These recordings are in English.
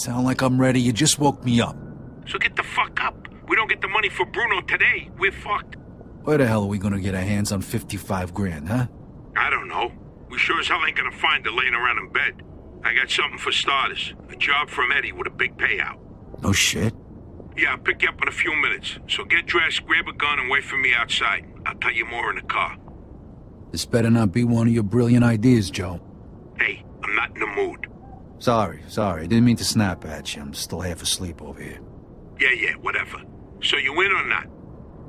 sound like I'm ready. You just woke me up. So get the fuck up. We don't get the money for Bruno today, we're fucked. Where the hell are we gonna get our hands on 55 grand, huh? I don't know. We sure as hell ain't gonna find it laying around in bed. I got something for starters. A job from Eddie with a big payout. No shit. Yeah, I'll pick you up in a few minutes. So get dressed, grab a gun, and wait for me outside. I'll tell you more in the car. This better not be one of your brilliant ideas, Joe. Hey, I'm not in the mood. Sorry. I didn't mean to snap at you. I'm still half asleep over here. Yeah, whatever. So you in or not?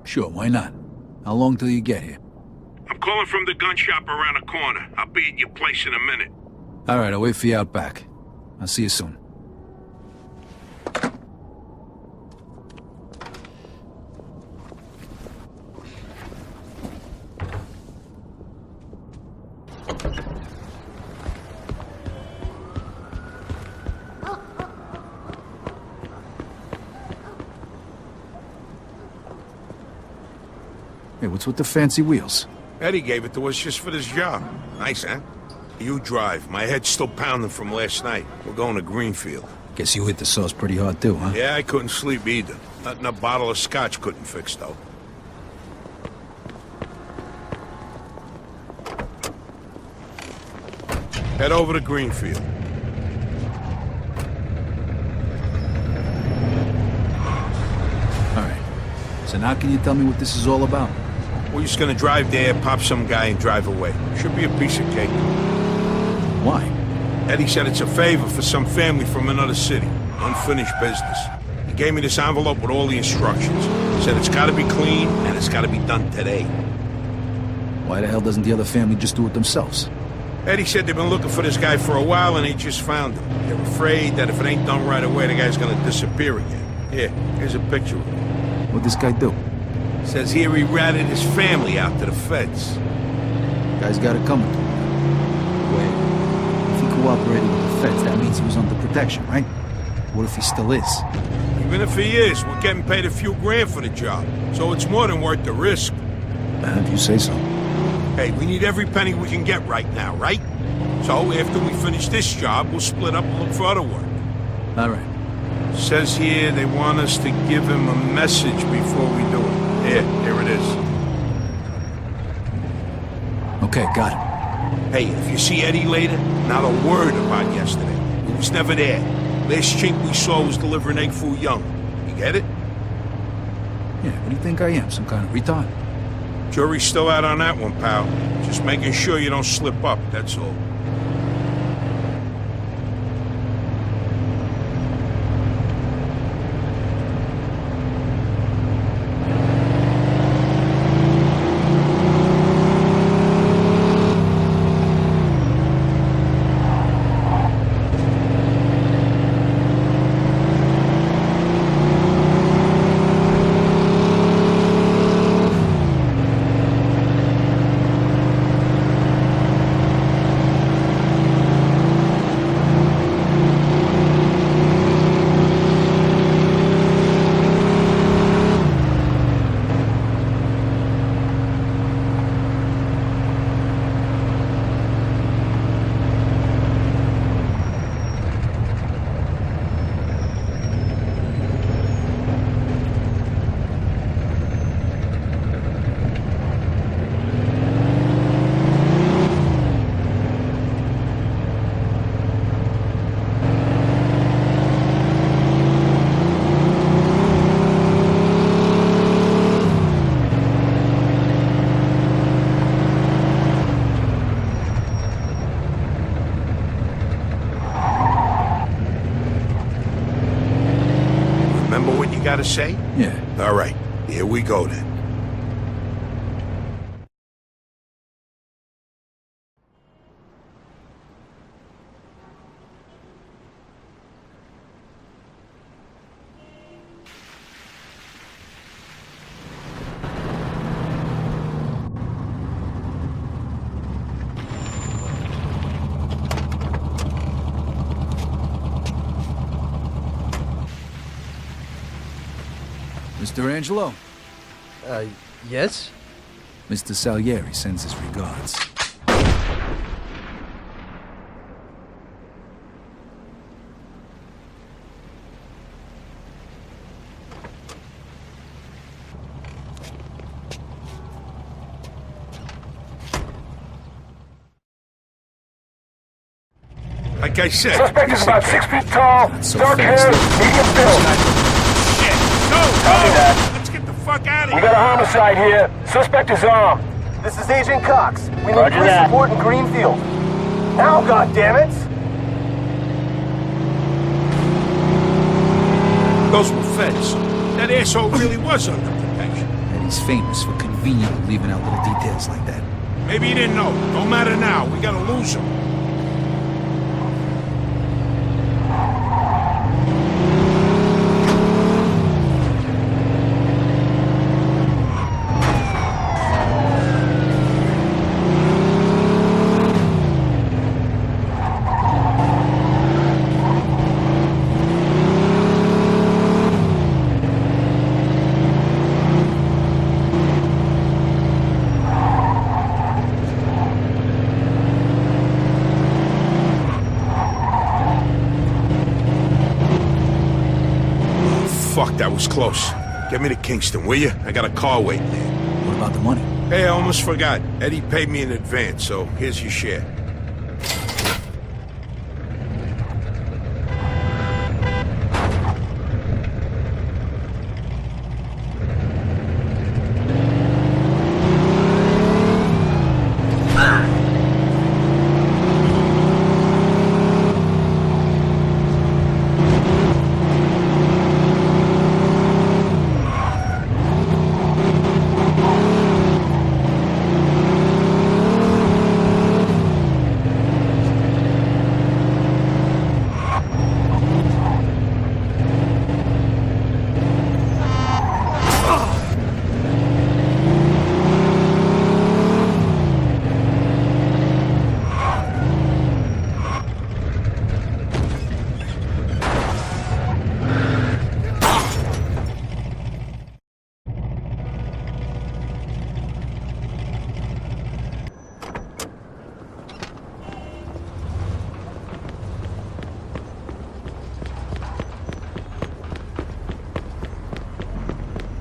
Sure, why not? How long till you get here? I'm calling from the gun shop around the corner. I'll be at your place in a minute. All right, I'll wait for you out back. I'll see you soon. Hey, what's with the fancy wheels? Eddie gave it to us just for this job. Nice, huh? You drive. My head's still pounding from last night. We're going to Greenfield. Guess you hit the sauce pretty hard too, huh? Yeah, I couldn't sleep either. Nothing a bottle of scotch couldn't fix, though. Head over to Greenfield. All right. So now can you tell me what this is all about? We're just gonna drive there, pop some guy, and drive away. Should be a piece of cake. Why? Eddie said it's a favor for some family from another city. Unfinished business. He gave me this envelope with all the instructions. Said it's gotta be clean, and it's gotta be done today. Why the hell doesn't the other family just do it themselves? Eddie said they've been looking for this guy for a while, and they just found him. They're afraid that if it ain't done right away, the guy's gonna disappear again. Here, here's a picture of him. What'd this guy do? Says here he ratted his family out to the feds. Guy's got it coming to him. Wait, if he cooperated with the feds, that means he was under protection, right? What if he still is? Even if he is, we're getting paid a few grand for the job, so it's more than worth the risk. If you say so. Hey, we need every penny we can get right now, right? So after we finish this job, we'll split up and look for other work. All right. Says here they want us to give him a message before we do it. Here it is. Okay, got it. Hey, if you see Eddie later, not a word about yesterday. He was never there. Last chink we saw was delivering egg foo young. You get it? Yeah, what do you think I am, some kind of retard? Jury's still out on that one, pal. Just making sure you don't slip up, that's all. Gotta say? Yeah. All right, here we go then. Mr. Angelo? Yes? Mr. Salieri sends his regards. Like I said... Suspect is about 6 feet tall, so dark hair, fast. medium build. Shit! Go! Copy that. Let's get the fuck out of We here! got a homicide here. Suspect is armed. This is Agent Cox. We need police support in Greenfield. Now, goddammit! Those were feds. That asshole really was under protection. And he's famous for conveniently leaving out little details like that. Maybe he didn't know. Don't matter now. We gotta lose him. Fuck, that was close. Get me to Kingston, will you? I got a car waiting there. What about the money? Hey, I almost forgot. Eddie paid me in advance, so here's your share.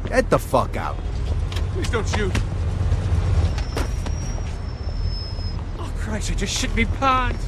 Get the fuck out. Please don't shoot. Oh, Christ, I just shit me pants.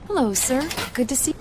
Hello, sir. Good to see you.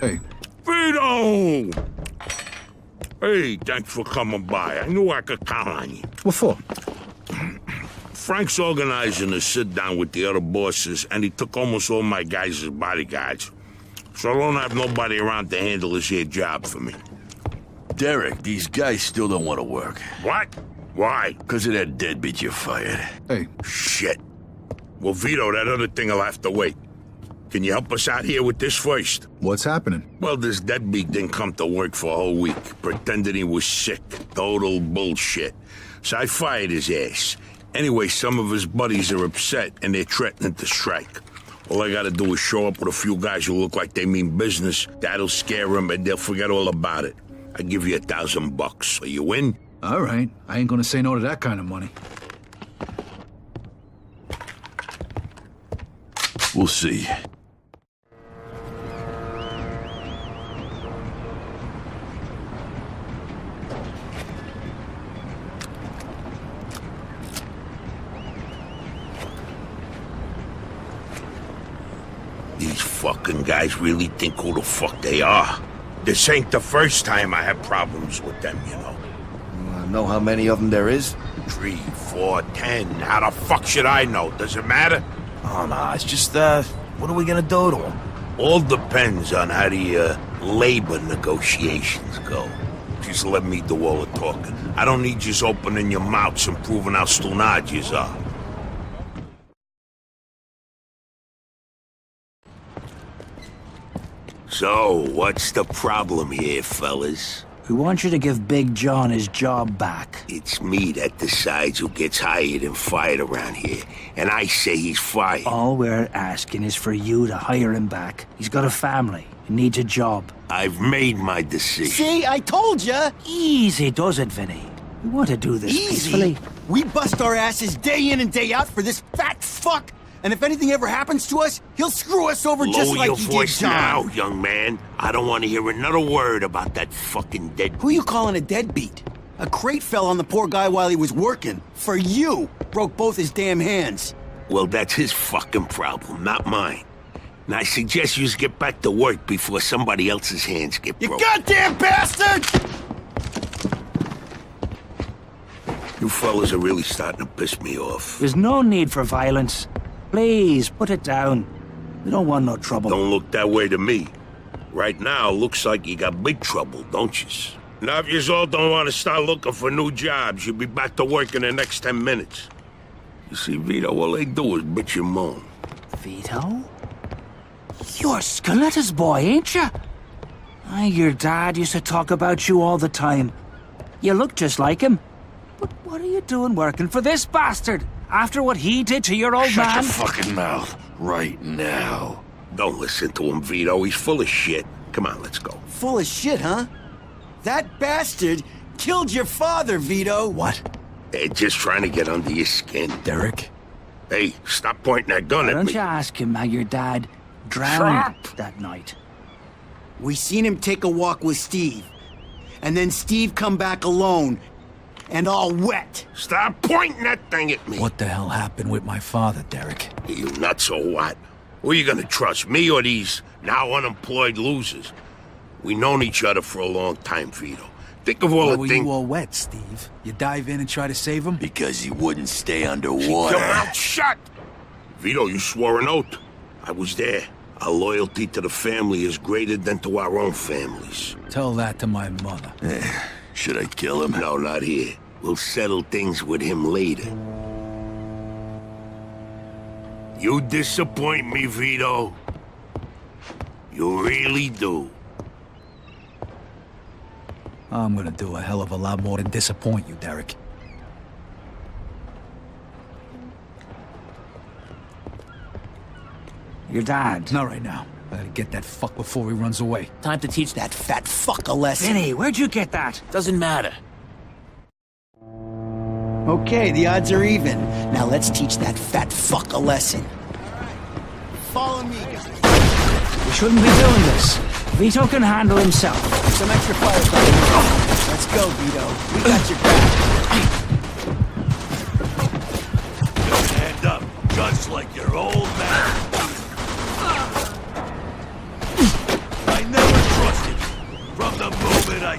Hey, Vito! Hey, thanks for coming by. I knew I could count on you. what for? Frank's organizing a sit-down with the other bosses, and he took almost all my guys as bodyguards. So I don't have nobody around to handle this here job for me. Derek, these guys still don't want to work. What? Why? Because of that deadbeat you fired. Hey, Shit. Well, Vito, that other thing will have to wait. Can you help us out here with this first? what's happening? Well, this deadbeat didn't come to work for a whole week, pretended he was sick. Total bullshit. So I fired his ass. Anyway, some of his buddies are upset, and they're threatening to strike. All I gotta do is show up with a few guys who look like they mean business. That'll scare them, and they'll forget all about it. I give you $1,000. So you win? All right, I ain't gonna say no to that kind of money. We'll see. These fucking guys really think who the fuck they are. This ain't the first time I have problems with them, you know. Know how many of them there is? 3, 4, 10. How the fuck should I know? Does it matter? Oh, nah, it's just, what are we gonna do to them? All depends on how the labor negotiations go. Just let me do all the talking. I don't need you opening your mouths and proving how stunad yous are. So, what's the problem here, fellas? We want you to give Big John his job back. It's me that decides who gets hired and fired around here, and I say he's fired. All we're asking is for you to hire him back. He's got a family. He needs a job. I've made my decision. See, I told ya! Easy does it, Vinny. We want to do this peacefully. We bust our asses day in and day out for this fat fuck! And if anything ever happens to us, he'll screw us over just Lower like your he voice did John. now, young man. I don't want to hear another word about that fucking dead. Who you calling a deadbeat? A crate fell on the poor guy while he was working. For you! Broke both his damn hands. Well, that's his fucking problem, not mine. And I suggest you get back to work before somebody else's hands get You broken. goddamn bastard! You fellas are really starting to piss me off. There's no need for violence. Please, put it down. We don't want no trouble. Don't look that way to me. Right now, looks like you got big trouble, don't you? Now, if you all don't want to start looking for new jobs, you'll be back to work in the next 10 minutes. You see, Vito, all they do is bitch and moan. Vito? You're Scoletta's boy, ain't you? Your dad used to talk about you all the time. You look just like him. But what are you doing working for this bastard? After what he did to your old Shut man? your fucking mouth right now. Don't listen to him, Vito. He's full of shit. Come on, let's go. Full of shit, huh? That bastard killed your father, Vito. What? They're just trying to get under your skin. Derek? Hey, stop pointing that gun Why at don't me. you ask him how your dad drowned Stop. that night? We seen him take a walk with Steve. And then Steve come back alone. And all wet. Stop pointing that thing at me. What the hell happened with my father, Derek? You nuts or what? Who are you gonna trust, me or these now unemployed losers? We known each other for a long time, Vito. Think of all Why the were things... you all wet, Steve? You dive in and try to save him? Because he wouldn't stay Keep underwater. your mouth shut! Vito, you swore an oath. I was there. Our loyalty to the family is greater than to our own families. Tell that to my mother. Should I kill him? No, not here. We'll settle things with him later. You disappoint me, Vito. You really do. I'm gonna do a hell of a lot more than disappoint you, Derek. Your dad. Not right now. I gotta get that fuck before he runs away. Time to teach that fat fuck a lesson. Vinny, where'd you get that? Doesn't matter. Okay, the odds are even. Now let's teach that fat fuck a lesson. Follow me. We shouldn't be doing this. Vito can handle himself. Some extra firefighting. Let's go, Vito. We got your back. Stand up, just like your old man. I never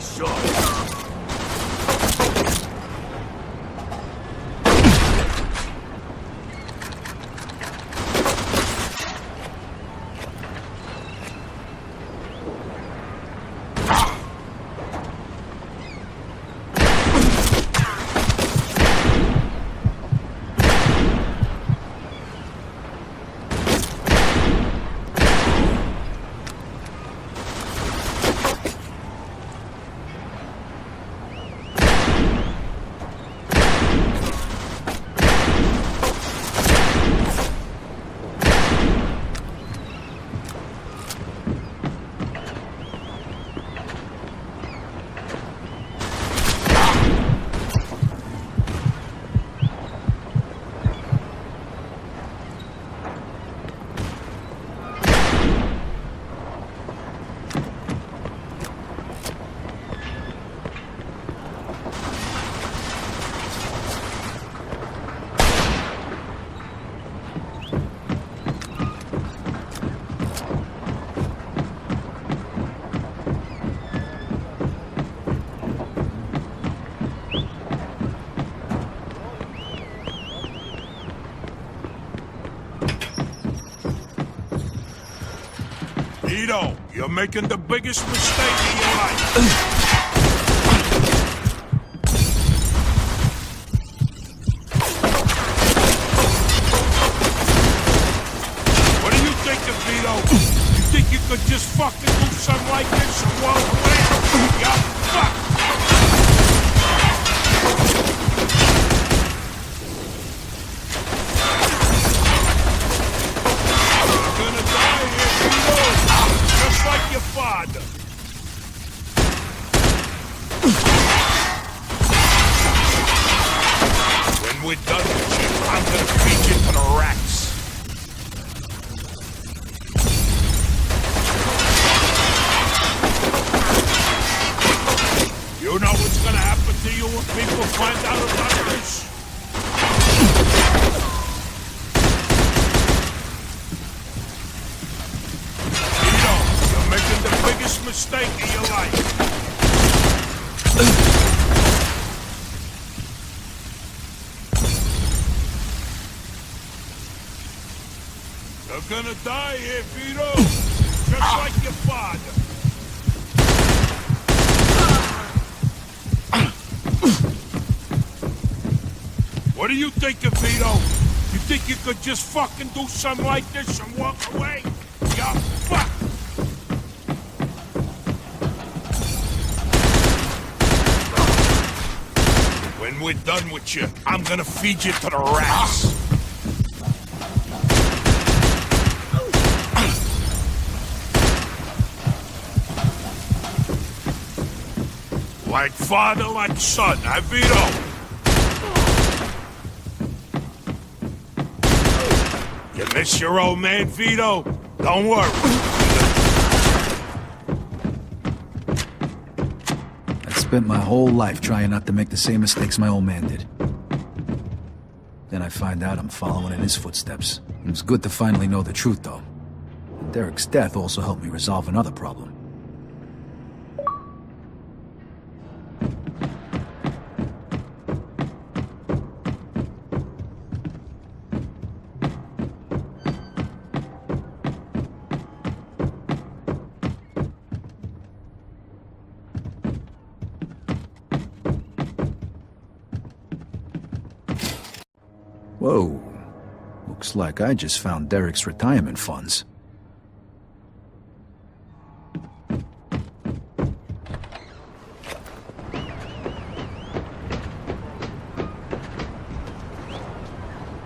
Nice shot. Vito, you're making the biggest mistake of your life. What do you think of Vito? You think you could just fucking do something like this and walk away? Yeah, fuck! You're gonna die here, Vito! Just like your father. When we're done with you, I'm gonna feed you to the rats. You know what's gonna happen to you when people find out about this? Vito, you're making the biggest mistake of your life. You're gonna die here, Vito, just like your father. What do you think of Vito? You think you could just fucking do something like this and walk away? Yeah, fuck! When we're done with you, I'm gonna feed you to the rats. Like father, like son, huh, Vito? You miss your old man, Vito? Don't worry. I spent my whole life trying not to make the same mistakes my old man did. Then I find out I'm following in his footsteps. It was good to finally know the truth, though. And Derek's death also helped me resolve another problem. Whoa. Looks like I just found Derek's retirement funds.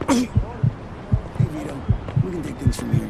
Hey, Vito. We can take things from here.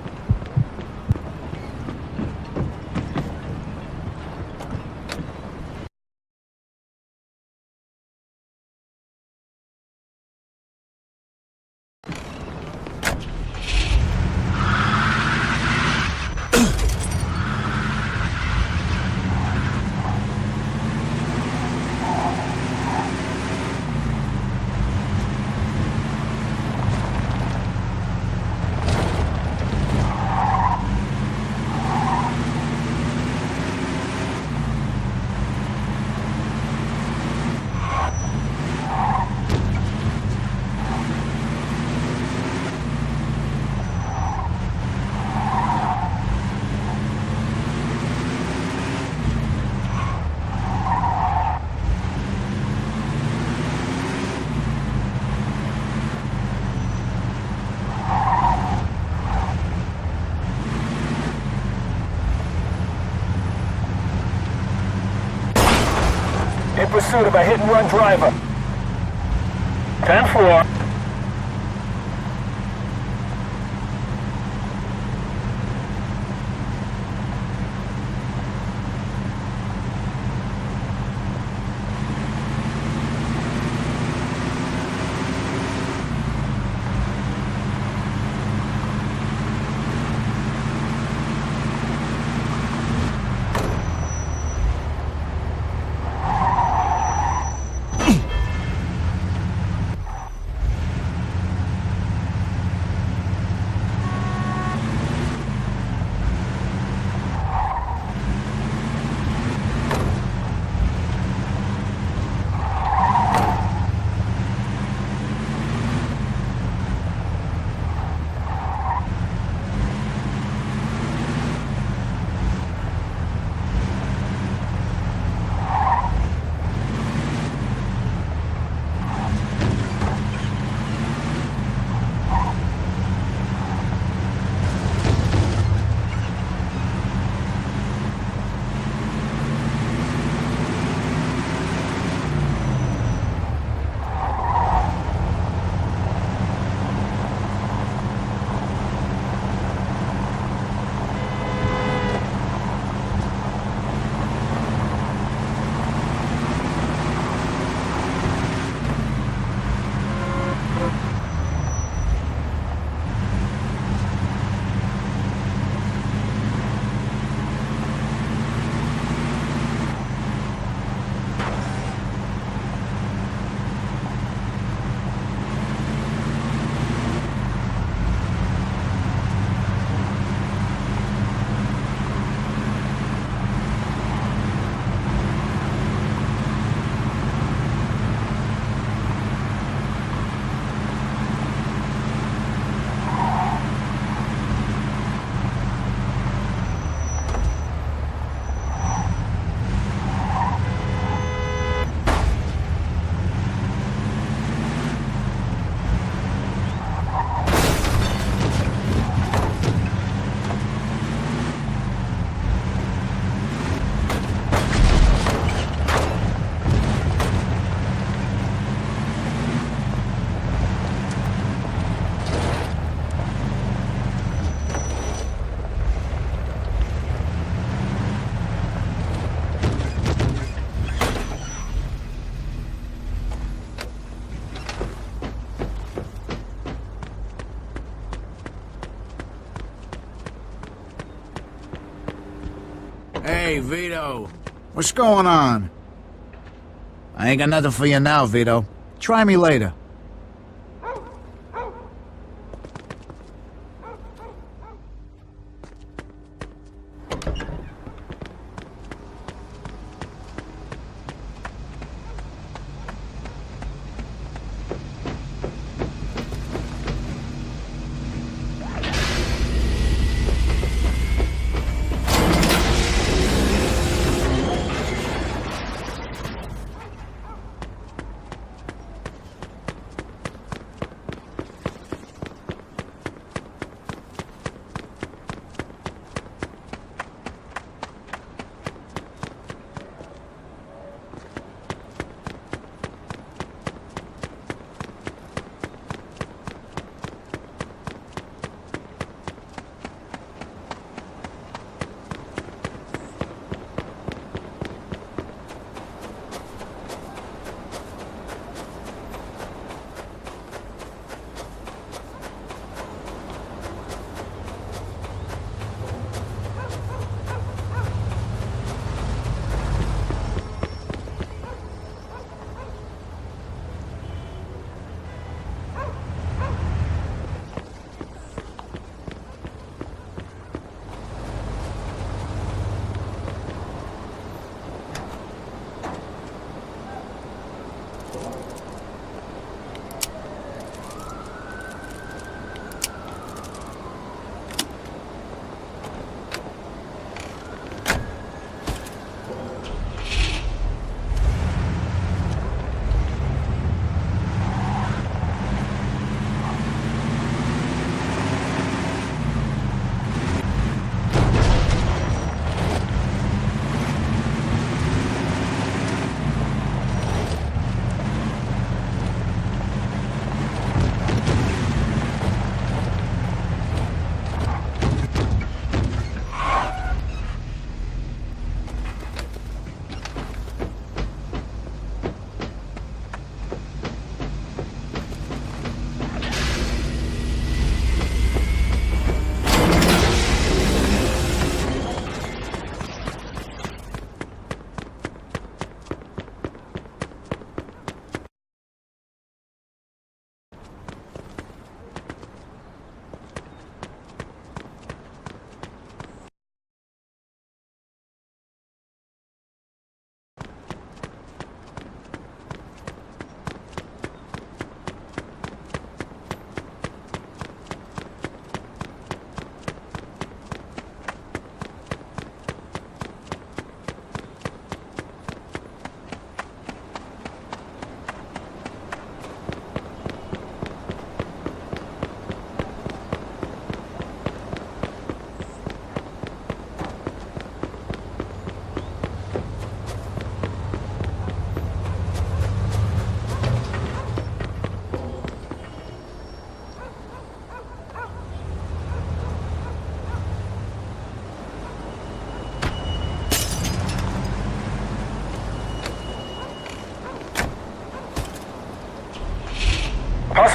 pursuit of a hit-and-run driver. 10-4. Hey, Vito. What's going on? I ain't got nothing for you now, Vito. Try me later.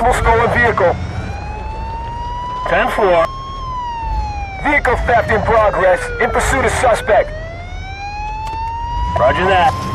Possible stolen vehicle. 10-4. Vehicle theft in progress. In pursuit of suspect. Roger that.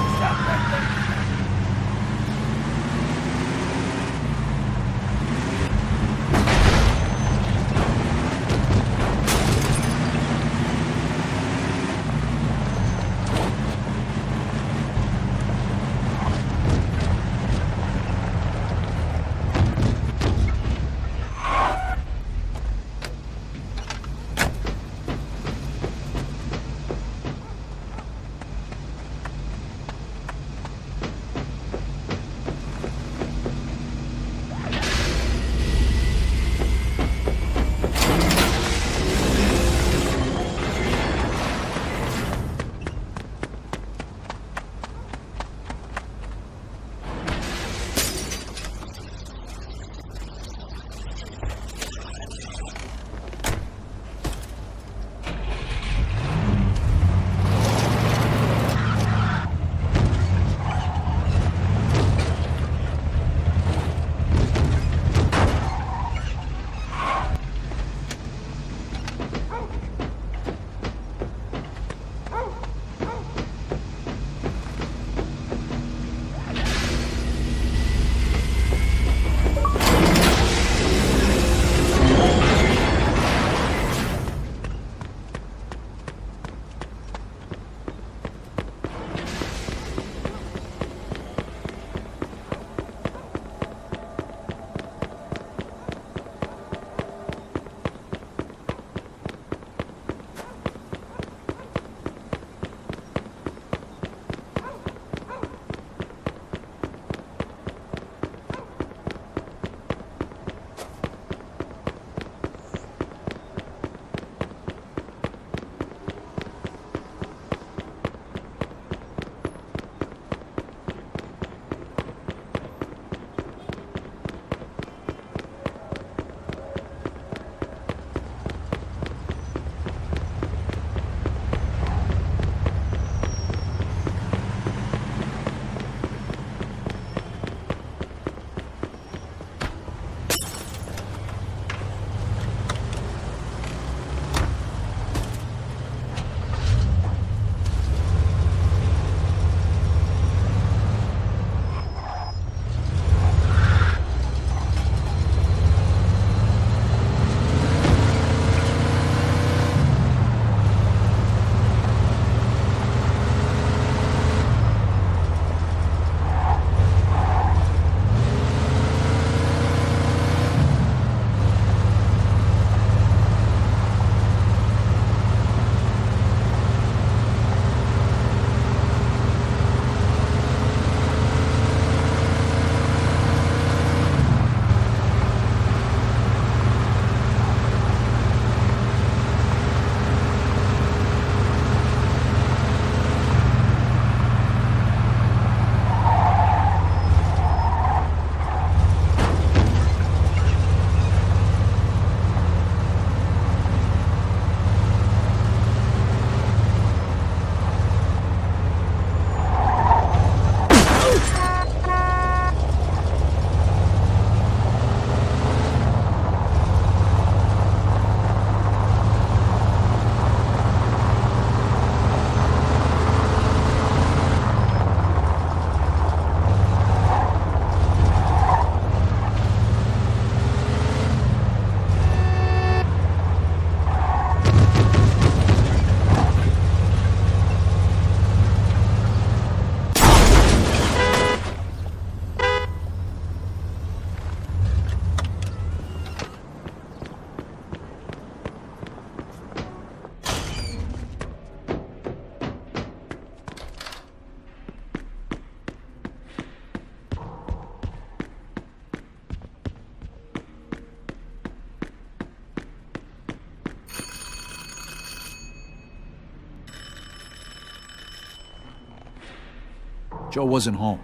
Joe wasn't home.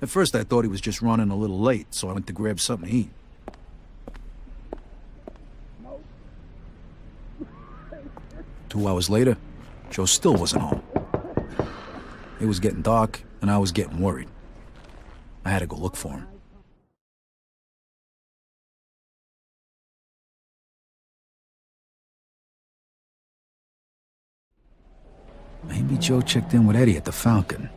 At first I thought he was just running a little late, so I went to grab something to eat. Two hours later, Joe still wasn't home. It was getting dark, and I was getting worried. I had to go look for him. Maybe Joe checked in with Eddie at the Falcon.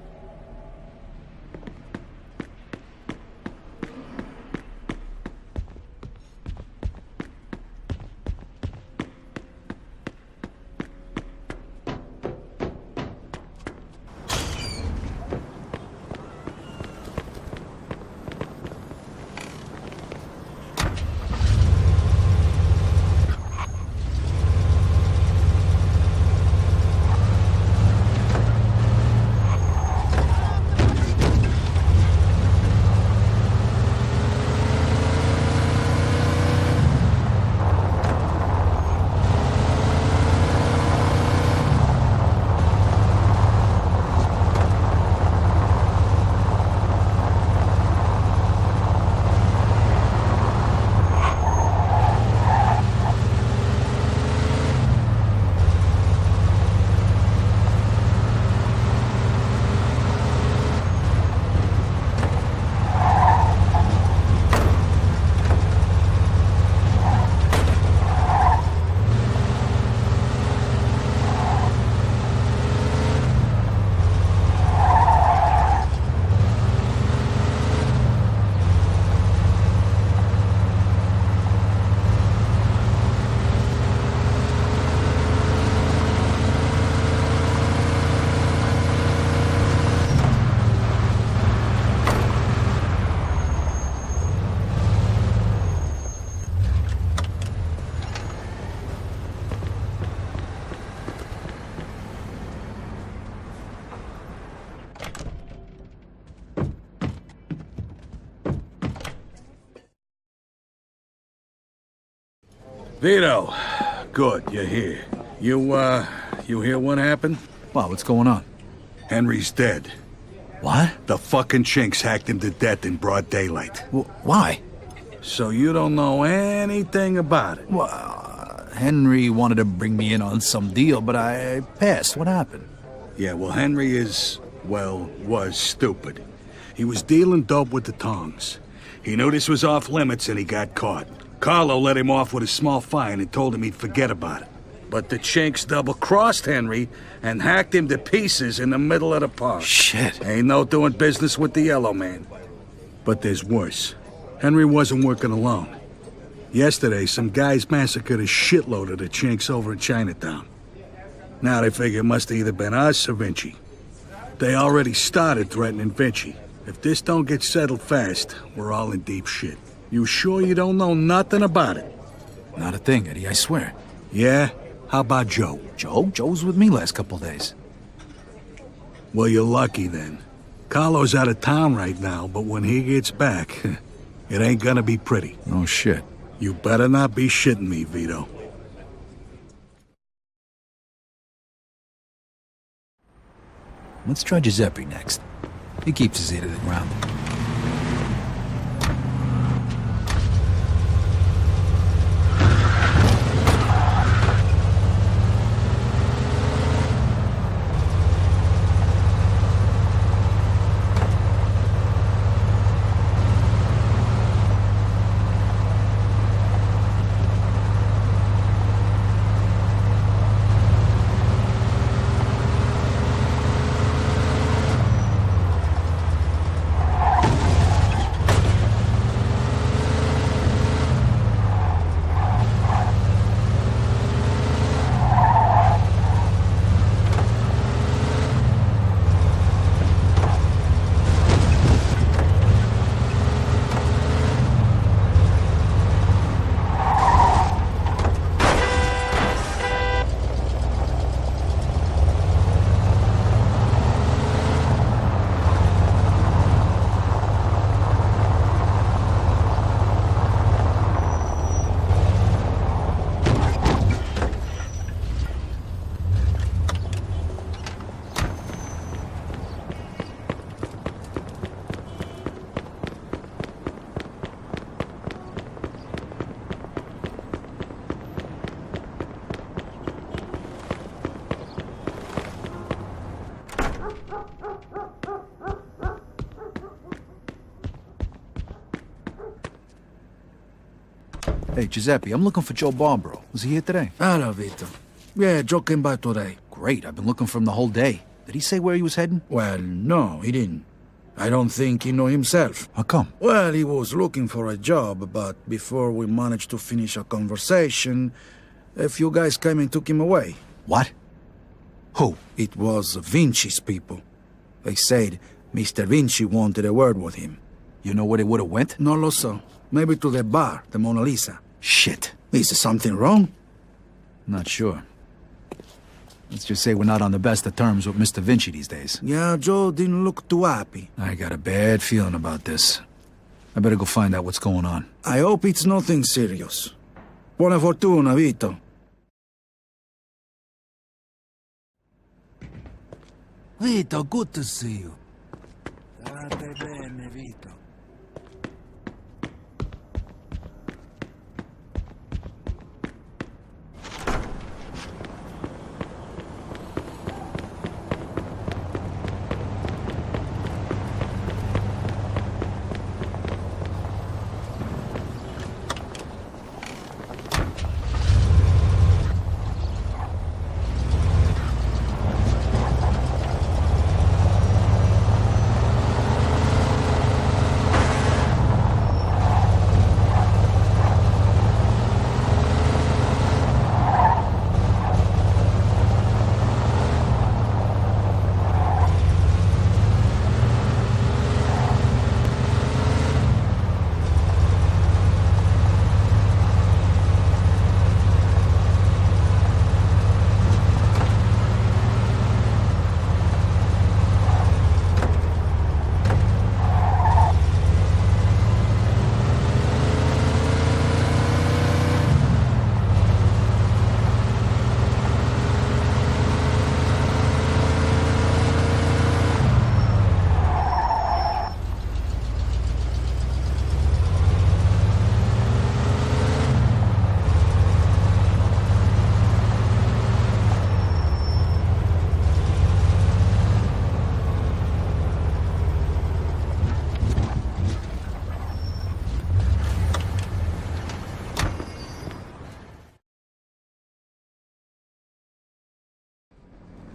Vito, good, you're here. You hear what happened? Wow, what's going on? Henry's dead. What? The fucking chinks hacked him to death in broad daylight. Why? So you don't know anything about it? Well, Henry wanted to bring me in on some deal, but I passed. What happened? Yeah, well, Henry was stupid. He was dealing dope with the tongs. He knew this was off limits and he got caught. Carlo let him off with a small fine and told him he'd forget about it. But the chinks double-crossed Henry and hacked him to pieces in the middle of the park. Shit. Ain't no doing business with the Yellow Man. But there's worse. Henry wasn't working alone. Yesterday, some guys massacred a shitload of the chinks over in Chinatown. Now they figure it must have either been us or Vinci. They already started threatening Vinci. If this don't get settled fast, we're all in deep shit. You sure you don't know nothing about it? Not a thing, Eddie, I swear. Yeah? How about Joe? Joe? Joe's with me last couple days. Well, you're lucky then. Carlo's out of town right now, but when he gets back, it ain't gonna be pretty. No shit. You better not be shitting me, Vito. Let's try Giuseppe next. He keeps his ear to the ground. Hey, Giuseppe, I'm looking for Joe Barbaro. Was he here today? Hello, Vito. Yeah, Joe came by today. Great, I've been looking for him the whole day. Did he say where he was heading? Well, no, he didn't. I don't think he knew himself. How come? Well, he was looking for a job, but before we managed to finish our conversation, a few guys came and took him away. What? Who? It was Vinci's people. They said Mr. Vinci wanted a word with him. You know where they would've went? No lo so. Maybe to the bar, the Mona Lisa. Shit. Is something wrong? Not sure. Let's just say we're not on the best of terms with Mr. Vinci these days. Yeah, Joe didn't look too happy. I got a bad feeling about this. I better go find out what's going on. I hope it's nothing serious. Buona fortuna, Vito. Vito, good to see you. State bene, Vito.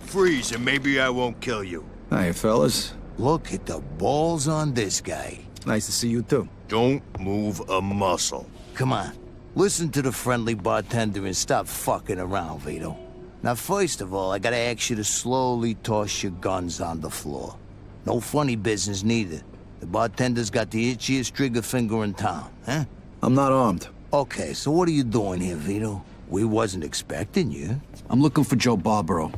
Freeze, and maybe I won't kill you. Hiya, fellas. Look at the balls on this guy. Nice to see you, too. Don't move a muscle. Come on. Listen to the friendly bartender and stop fucking around, Vito. Now, first of all, I gotta ask you to slowly toss your guns on the floor. No funny business, neither. The bartender's got the itchiest trigger finger in town, huh? I'm not armed. Okay, so what are you doing here, Vito? We wasn't expecting you. I'm looking for Joe Barbaro.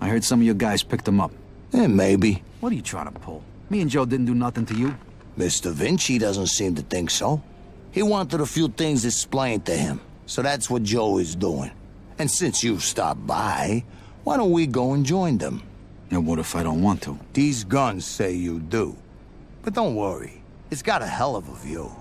I heard some of your guys picked him up. Maybe. What are you trying to pull? Me and Joe didn't do nothing to you. Mr. Vinci doesn't seem to think so. He wanted a few things explained to him, so that's what Joe is doing. And since you stopped by, why don't we go and join them? And what if I don't want to? These guns say you do. But don't worry, it's got a hell of a view.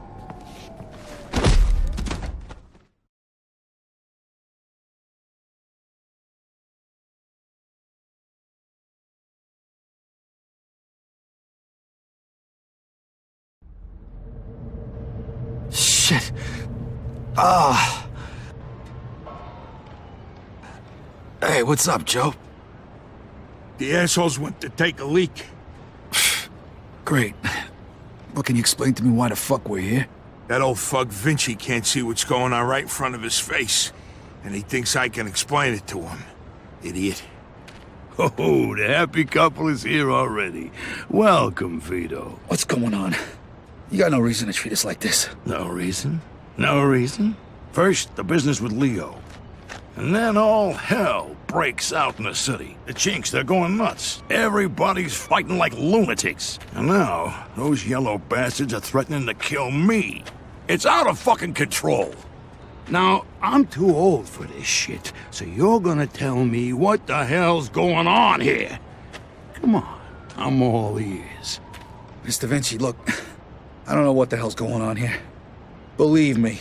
Shit. Ah. Hey, what's up, Joe? The assholes went to take a leak. Great. Well, can you explain to me why the fuck we're here? That old fuck Vinci can't see what's going on right in front of his face. And he thinks I can explain it to him. Idiot. Oh, the happy couple is here already. Welcome, Vito. What's going on? You got no reason to treat us like this. No reason? No reason? First, the business with Leo. And then all hell breaks out in the city. The Chinks, they're going nuts. Everybody's fighting like lunatics. And now, those yellow bastards are threatening to kill me. It's out of fucking control. Now, I'm too old for this shit, so you're gonna tell me what the hell's going on here. Come on, I'm all ears. Mr. Vinci, look, I don't know what the hell's going on here. Believe me,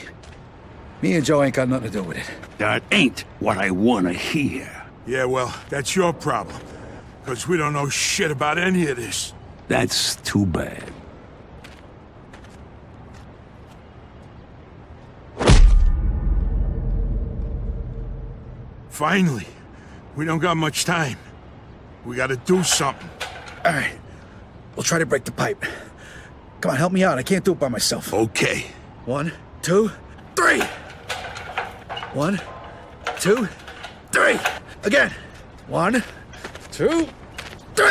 me and Joe ain't got nothing to do with it. That ain't what I wanna hear. Yeah, well, that's your problem. Because we don't know shit about any of this. That's too bad. Finally, We don't got much time. We gotta do something. All right. We'll try to break the pipe. Come on, help me out. I can't do it by myself. Okay. 1, 2, 3. 1, 2, 3. Again. 1, 2, 3.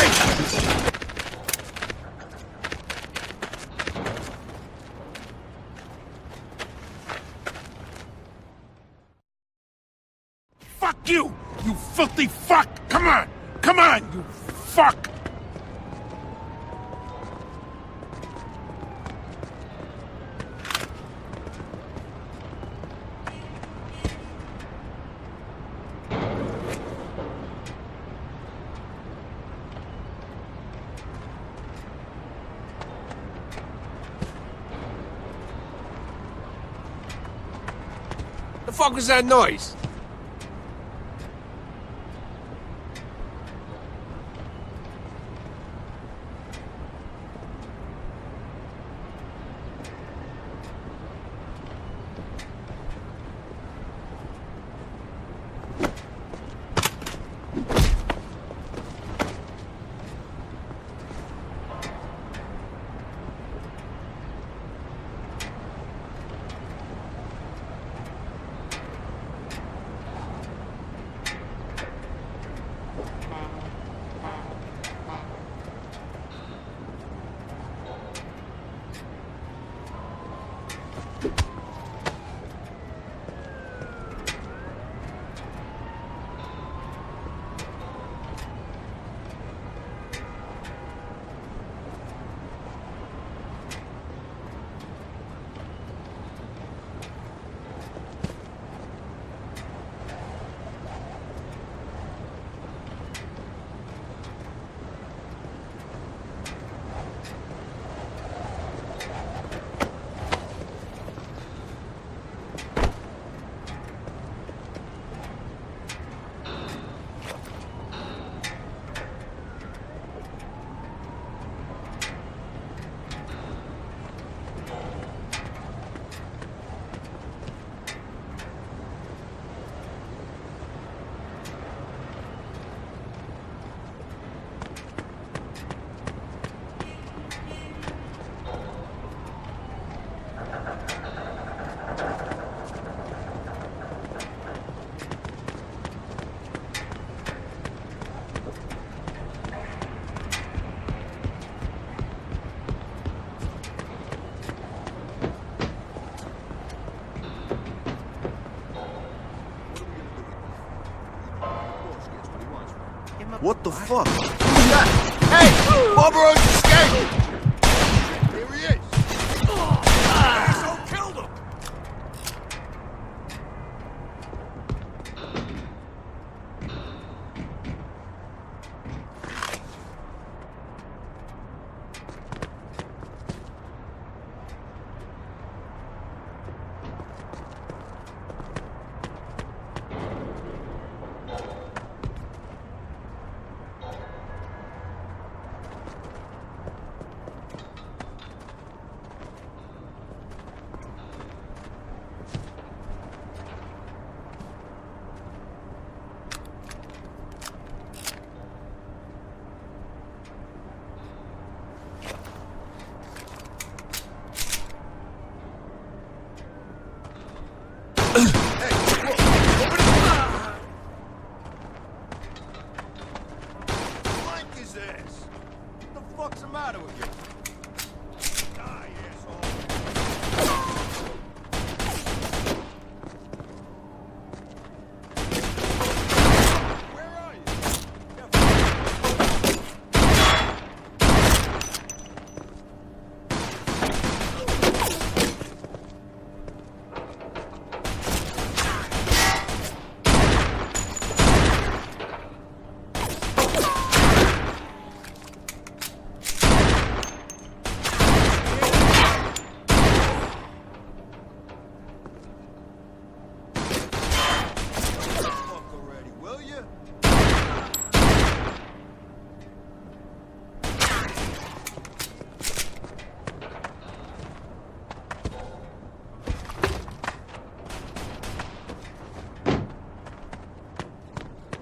Fuck you! You filthy fuck! Come on! Come on, you fuck! The fuck was that noise? What the fuck? Hey! Barbaro's escaped! Here he is! Asshole killed him!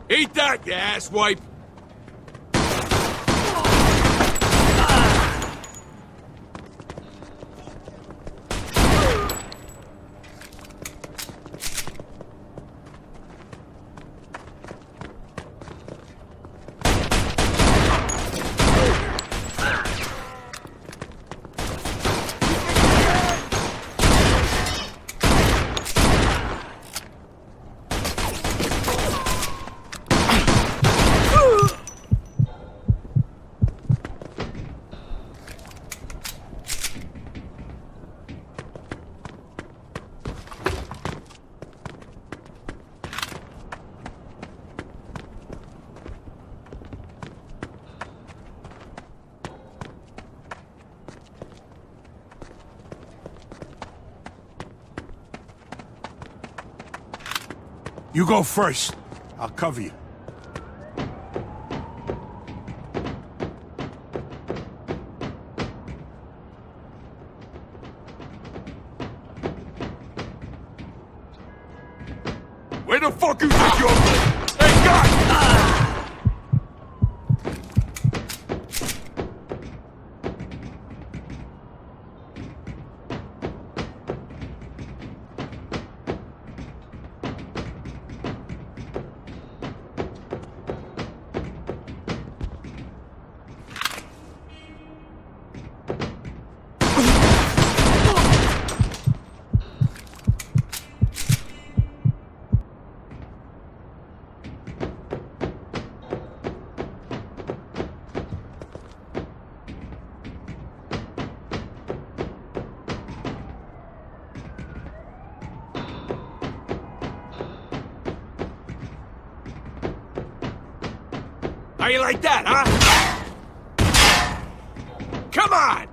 Eat that, you asswipe! You go first. I'll cover you. Where the fuck you think you're... Hey, God! How you like that, huh? Come on!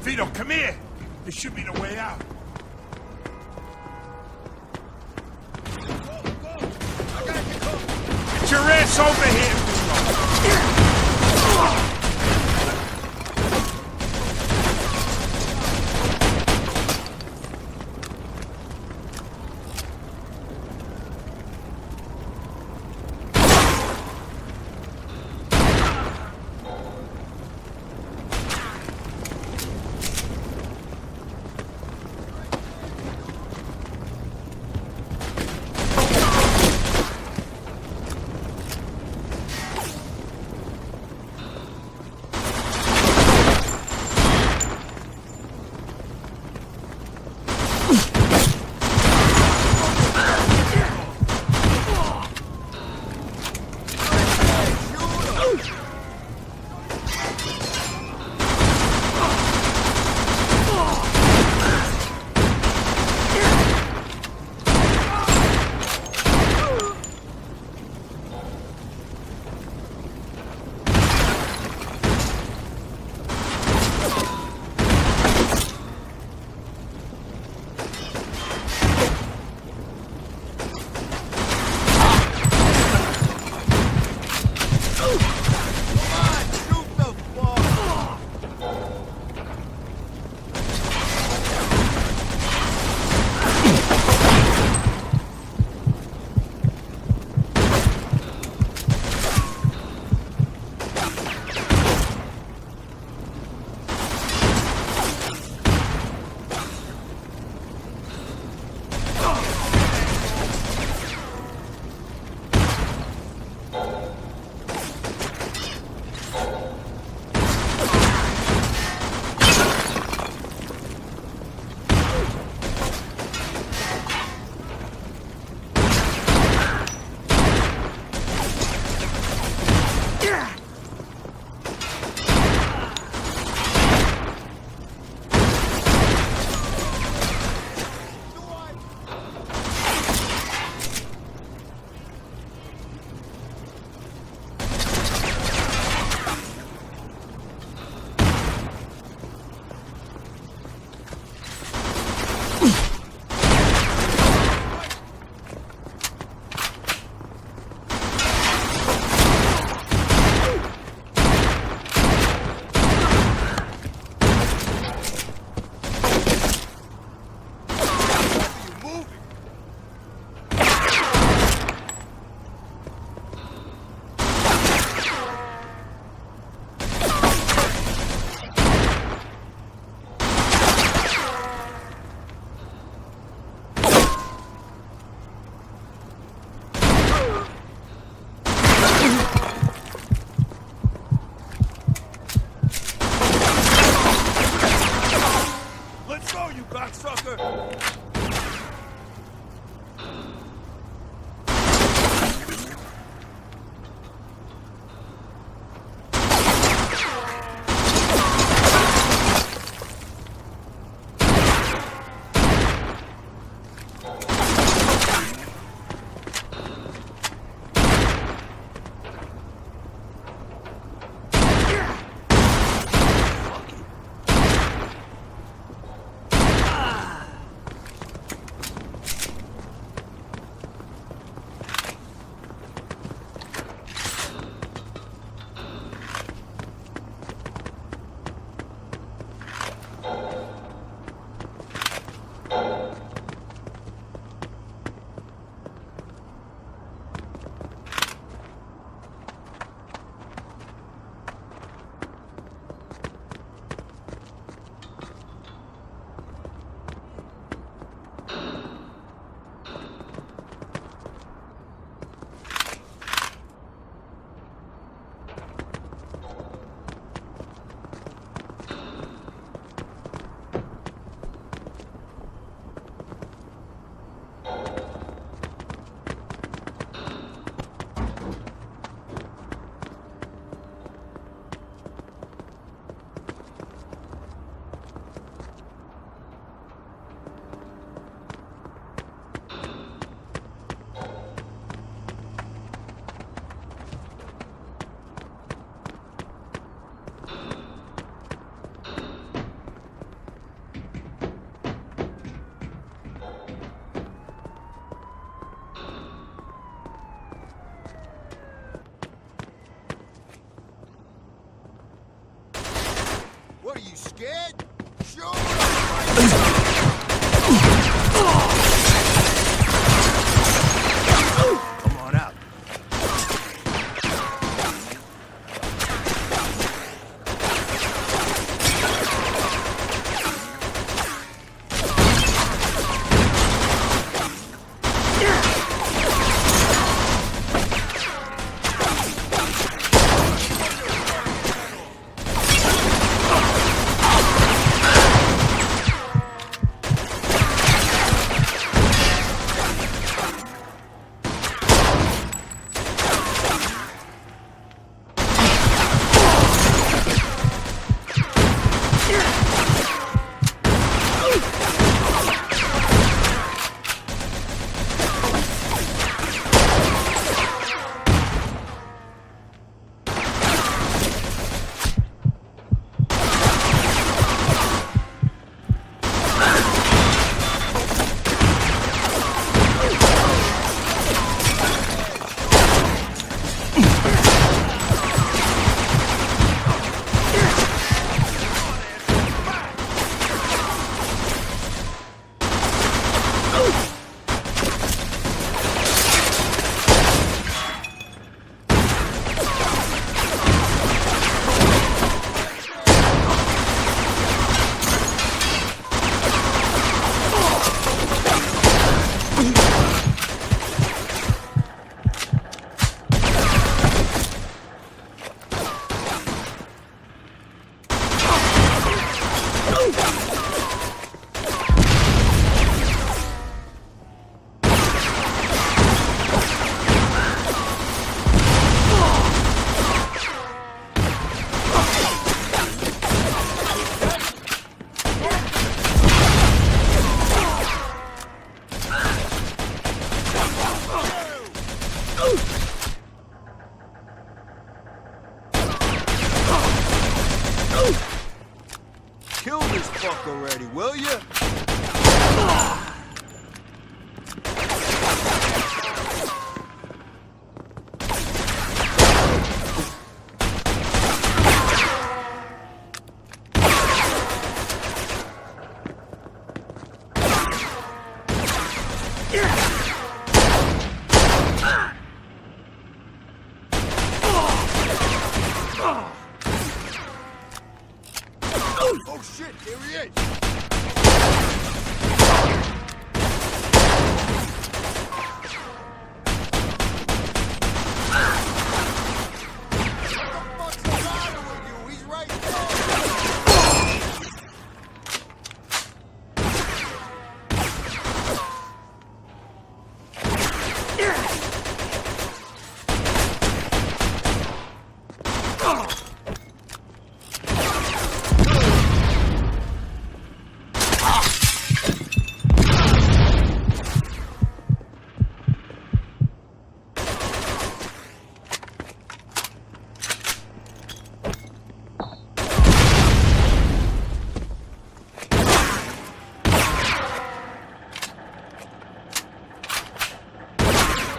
Vito, come here. This should be the way out. Get your ass over here, Vito. kid! Shoot! Come on out. Kill this fuck already, will ya? Oh shit, here he is! What the fuck's the matter with you? He's right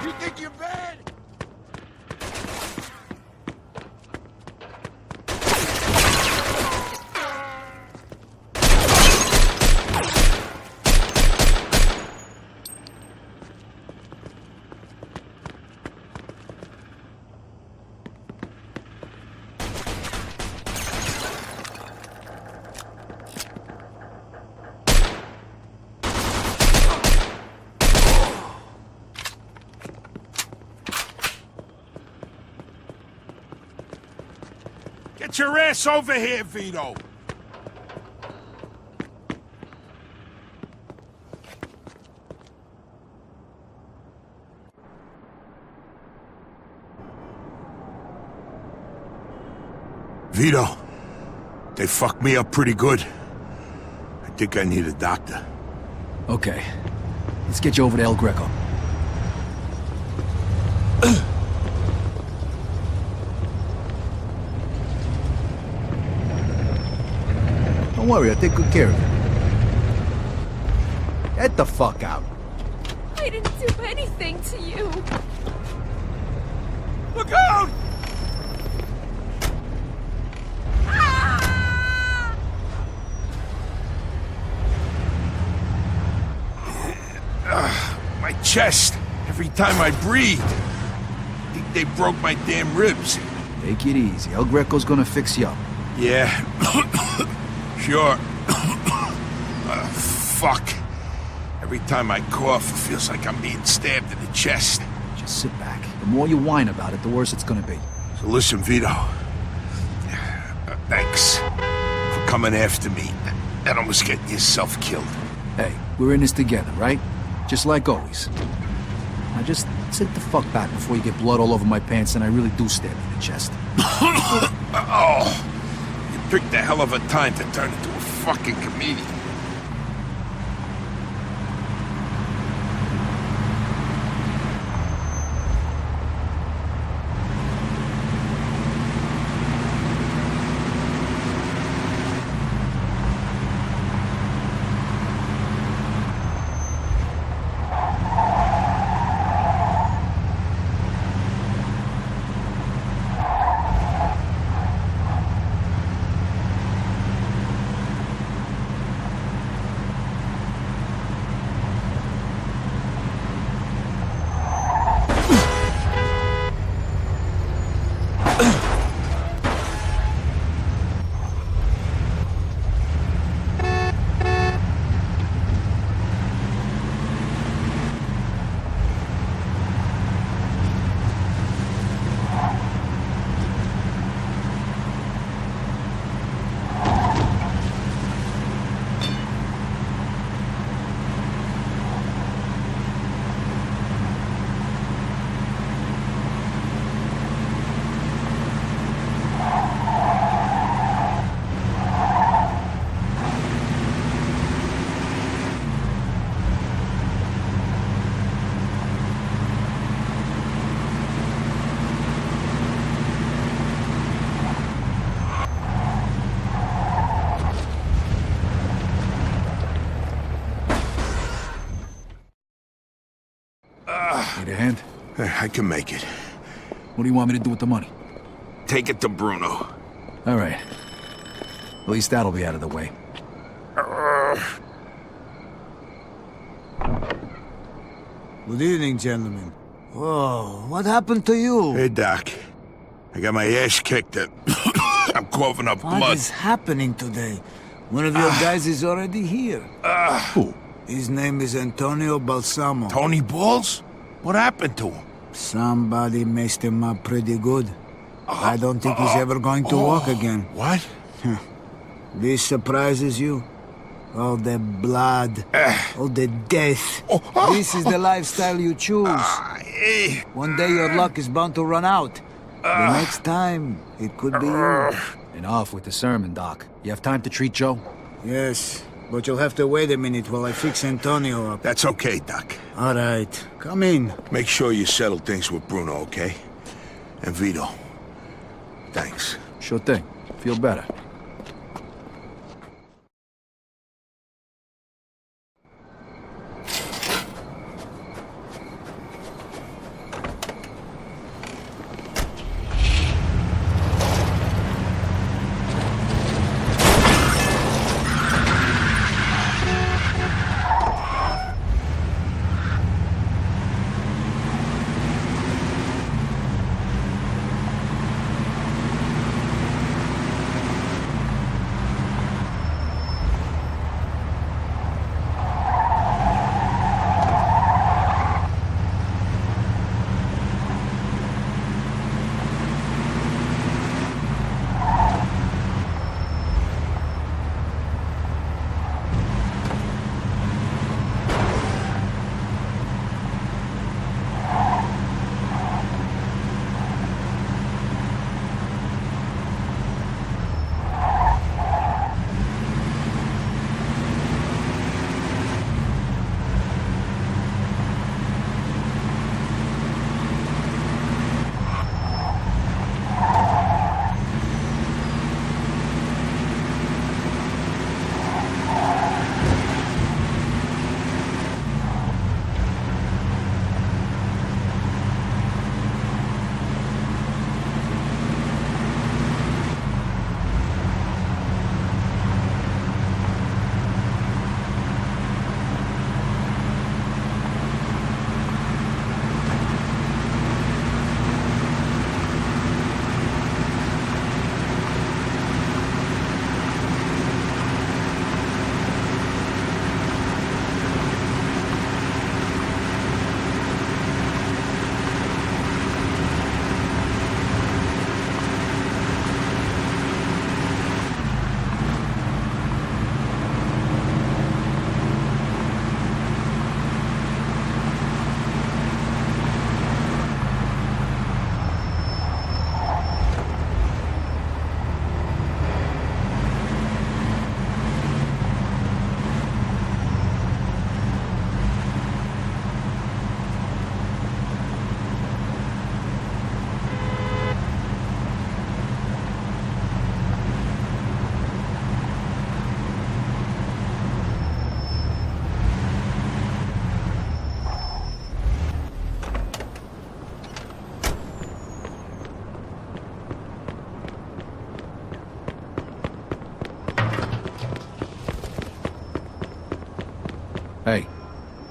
You think you're bad? Get your ass over here, Vito! Vito, they fucked me up pretty good. I think I need a doctor. Okay. Let's get you over to El Greco. Don't worry, I'll take good care of you. Get the fuck out. I didn't do anything to you. Look out! chest every time I breathe. I think they broke my damn ribs. Take it easy. El Greco's gonna fix you up. Yeah. Sure. Fuck. Every time I cough, it feels like I'm being stabbed in the chest. Just sit back. The more you whine about it, the worse it's gonna be. So listen, Vito. Thanks for coming after me and almost getting yourself killed. Hey, we're in this together, right? Just like always. Now just sit the fuck back before you get blood all over my pants and I really do stab you in the chest. Oh, you picked a hell of a time to turn into a fucking comedian. Need a hand? I can make it. What do you want me to do with the money? Take it to Bruno. All right. At least that'll be out of the way. Good evening, gentlemen. Whoa, what happened to you? Hey, Doc. I got my ass kicked. I'm coughing up blood. What is happening today? One of your guys is already here. Who? His name is Antonio Balsamo. Tony Balls? What happened to him? Somebody messed him up pretty good. I don't think he's ever going to walk again. What? This surprises you? All the blood, all the death. This is the lifestyle you choose. One day your luck is bound to run out. The next time, it could be you. Enough with the sermon, Doc. You have time to treat Joe? Yes, but you'll have to wait a minute while I fix Antonio up. That's okay, Doc. All right, come in. Make sure you settle things with Bruno, okay? And Vito. Thanks. Sure thing. Feel better.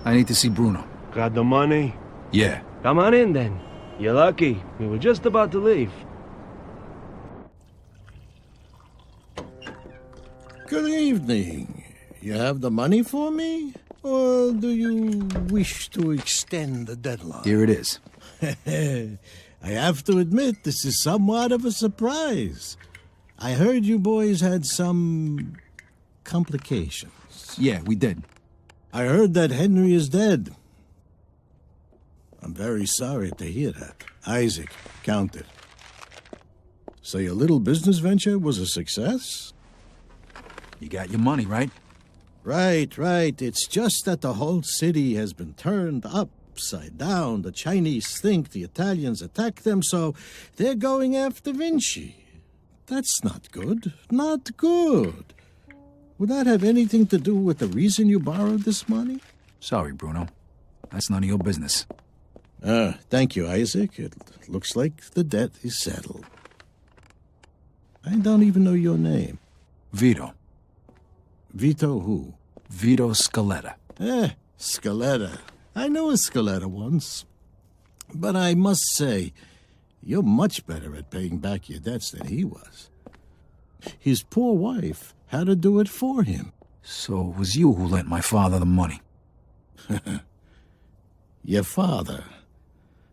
I need to see Bruno. Got the money? Yeah. Come on in then. You're lucky. We were just about to leave. Good evening. You have the money for me? Or do you wish to extend the deadline? Here it is. I have to admit, this is somewhat of a surprise. I heard you boys had some complications. Yeah, we did. I heard that Henry is dead. I'm very sorry to hear that. Isaac, count it. So your little business venture was a success? You got your money, right? Right. It's just that the whole city has been turned upside down. The Chinese think the Italians attacked them, so they're going after Vinci. That's not good. Not good. Would that have anything to do with the reason you borrowed this money? Sorry, Bruno. That's none of your business. Thank you, Isaac. It looks like the debt is settled. I don't even know your name. Vito. Vito who? Vito Scaletta. Scaletta. I knew a Scaletta once. But I must say, you're much better at paying back your debts than he was. His poor wife had to do it for him. So it was you who lent my father the money. Your father.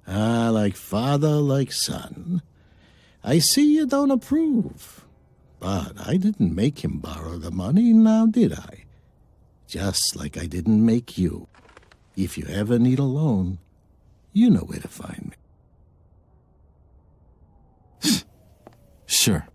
Like father, like son. I see you don't approve. But I didn't make him borrow the money, now did I? Just like I didn't make you. If you ever need a loan, you know where to find me. Sure.